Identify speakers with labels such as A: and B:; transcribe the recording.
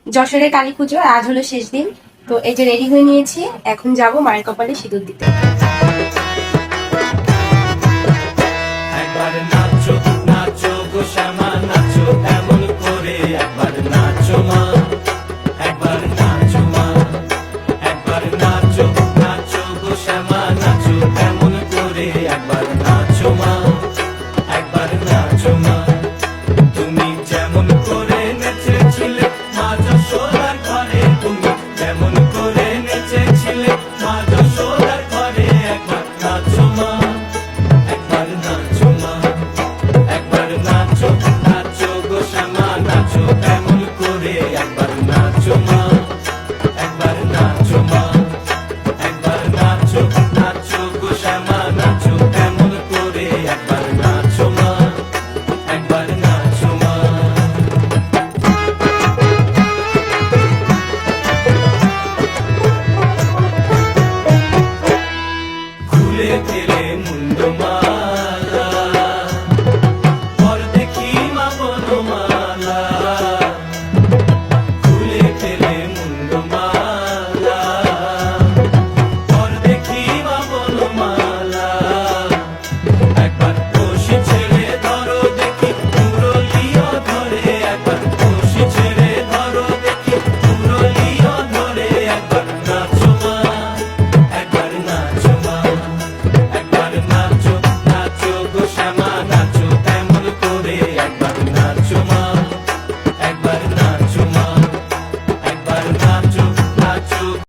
A: যশোরের কালী পুজো আজ হলো শেষ দিন। তো এই যে রেডি হয়ে নিয়েছি, এখন যাব মায়ের কপালে সিঁদুর দিতে।
B: একবার নাচো নাচো গো শ্যামা নাচো এমন করে একবার নাচো মা।